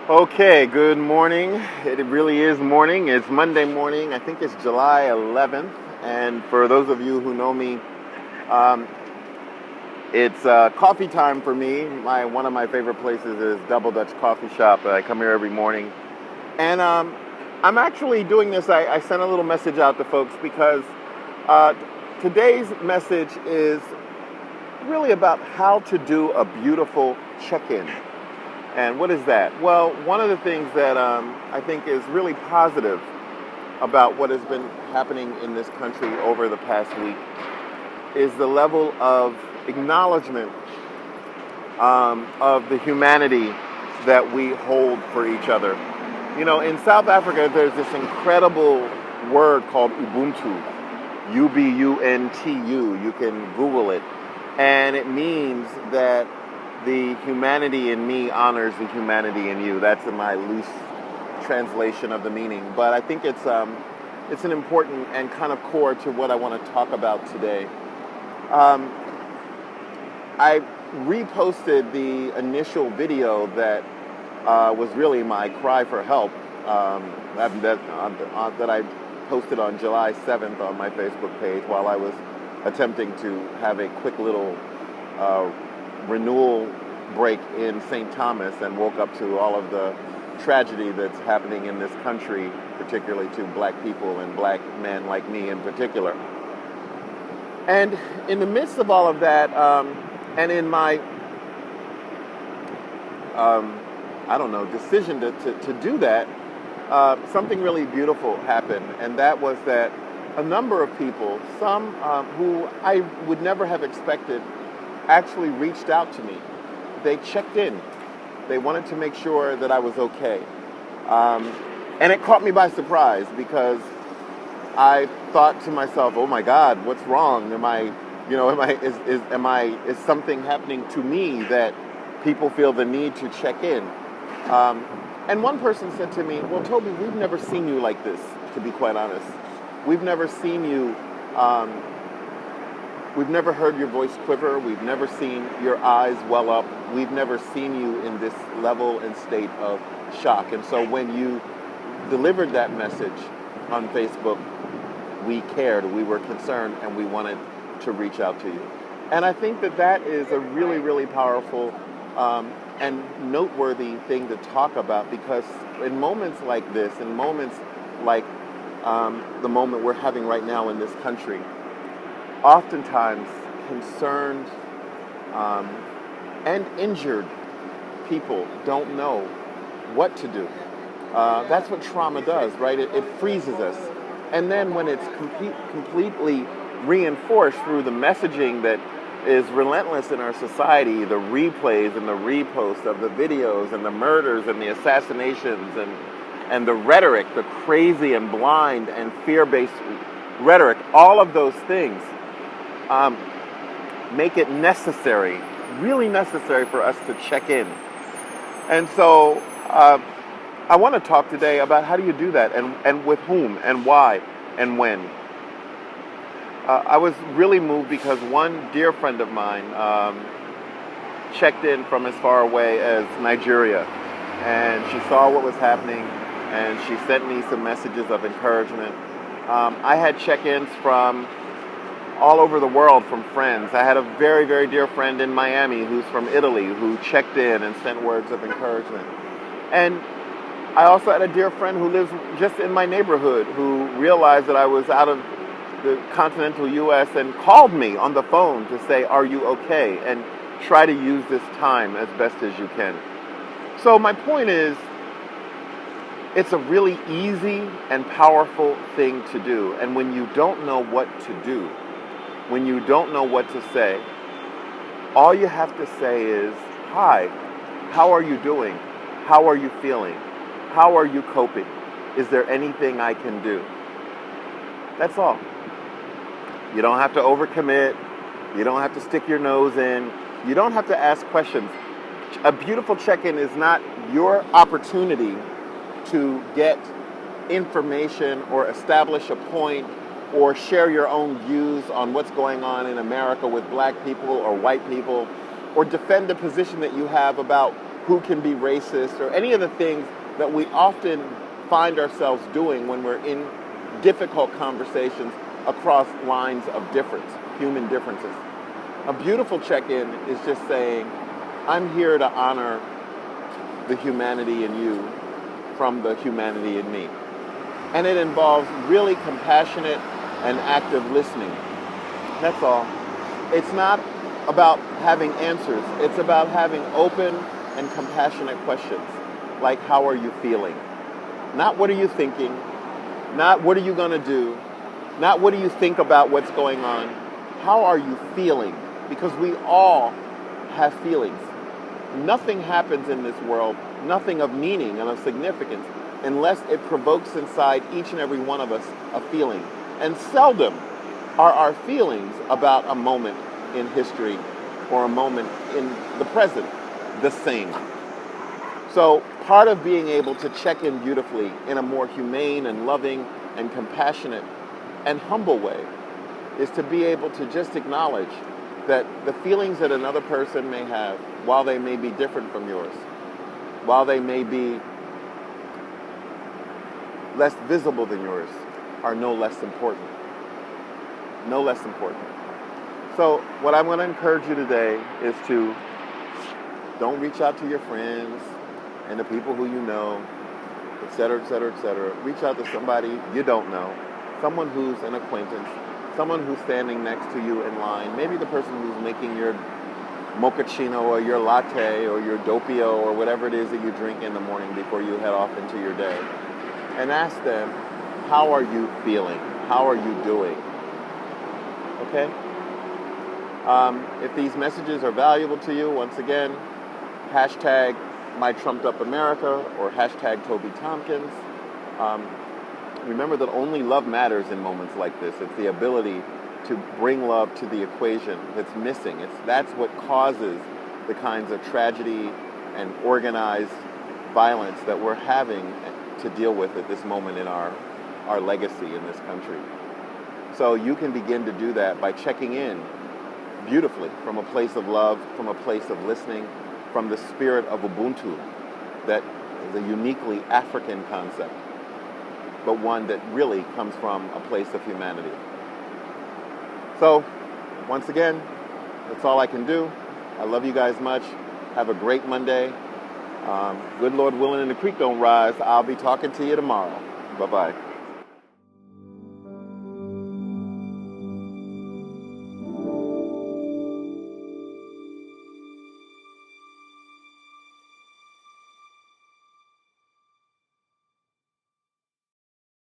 Okay, good morning. It really is morning. It's Monday morning. I think it's July 11th. And for those of you who know me, um, it's coffee time for me. One of my favorite places is Double Dutch Coffee Shop. I come here every morning. And I'm actually doing this. I sent a little message out to folks because uh, today's message is really about how to do a beautiful check-in. And what is that? Well, one of the things that I think is really positive about what has been happening in this country over the past week is the level of acknowledgement of the humanity that we hold for each other. You know, in South Africa, there's this incredible word called Ubuntu, U-B-U-N-T-U. You can Google it. And it means that the humanity in me honors the humanity in you. That's my loose translation of the meaning. But I think it's an important and kind of core to what I want to talk about today. I reposted the initial video that was really my cry for help that I posted on July 7th on my Facebook page while I was attempting to have a quick little renewal break in St. Thomas and woke up to all of the tragedy that's happening in this country, particularly to black people and black men like me in particular. And in the midst of all of that, and in my, decision to do that, something really beautiful happened. And that was that a number of people, some who I would never have expected, actually reached out to me. They checked in. They wanted to make sure that I was okay. And it caught me by surprise because I thought to myself, oh my God, what's wrong? Is something happening to me that people feel the need to check in? And one person said to me, well, Toby, we've never seen you like this, to be quite honest. We've never seen you, we've never heard your voice quiver. We've never seen your eyes well up. We've never seen you in this level and state of shock. And so when you delivered that message on Facebook, we cared, we were concerned, and we wanted to reach out to you. And I think that is a really, really powerful and noteworthy thing to talk about, because in moments like this, in moments like the moment we're having right now in this country, oftentimes concerned and injured people don't know what to do. That's what trauma does, right? It freezes us. And then when it's completely reinforced through the messaging that is relentless in our society, the replays and the reposts of the videos and the murders and the assassinations and the rhetoric, the crazy and blind and fear-based rhetoric, all of those things make it necessary, really necessary for us to check in. And so I want to talk today about how do you do that and with whom and why and when. I was really moved because one dear friend of mine checked in from as far away as Nigeria, and she saw what was happening, and she sent me some messages of encouragement. I had check-ins from all over the world from friends. I had a very, very dear friend in Miami who's from Italy who checked in and sent words of encouragement. And I also had a dear friend who lives just in my neighborhood who realized that I was out of the continental U.S. and called me on the phone to say, are you okay? And try to use this time as best as you can. So my point is, it's a really easy and powerful thing to do. And when you don't know what to do, when you don't know what to say, all you have to say is, hi, how are you doing? How are you feeling? How are you coping? Is there anything I can do? That's all. You don't have to overcommit. You don't have to stick your nose in. You don't have to ask questions. A beautiful check-in is not your opportunity to get information or establish a point or share your own views on what's going on in America with black people or white people, or defend the position that you have about who can be racist or any of the things that we often find ourselves doing when we're in difficult conversations across lines of difference, human differences. A beautiful check-in is just saying, I'm here to honor the humanity in you from the humanity in me. And it involves really compassionate and active listening. That's all. It's not about having answers. It's about having open and compassionate questions, like how are you feeling? Not what are you thinking, not what are you going to do, not what do you think about what's going on. How are you feeling? Because we all have feelings. Nothing happens in this world, nothing of meaning and of significance, unless it provokes inside each and every one of us a feeling. And seldom are our feelings about a moment in history or a moment in the present the same. So part of being able to check in beautifully in a more humane and loving and compassionate and humble way is to be able to just acknowledge that the feelings that another person may have, while they may be different from yours, while they may be less visible than yours, are no less important. No less important. So what I'm going to encourage you today is to don't reach out to your friends and the people who you know, et cetera, et cetera, et cetera. Reach out to somebody you don't know, someone who's an acquaintance, someone who's standing next to you in line, maybe the person who's making your mochaccino or your latte or your doppio or whatever it is that you drink in the morning before you head off into your day. And ask them, how are you feeling? How are you doing? Okay? If these messages are valuable to you, once again, hashtag MyTrumpedUpAmerica or hashtag Toby Tompkins. Remember that only love matters in moments like this. It's the ability to bring love to the equation that's missing. That's what causes the kinds of tragedy and organized violence that we're having to deal with at this moment in our legacy in this country. So you can begin to do that by checking in beautifully from a place of love, from a place of listening, from the spirit of Ubuntu, that is a uniquely African concept, but one that really comes from a place of humanity. So, once again, that's all I can do. I love you guys much. Have a great Monday. Good Lord willing and the creek don't rise, I'll be talking to you tomorrow. Bye-bye.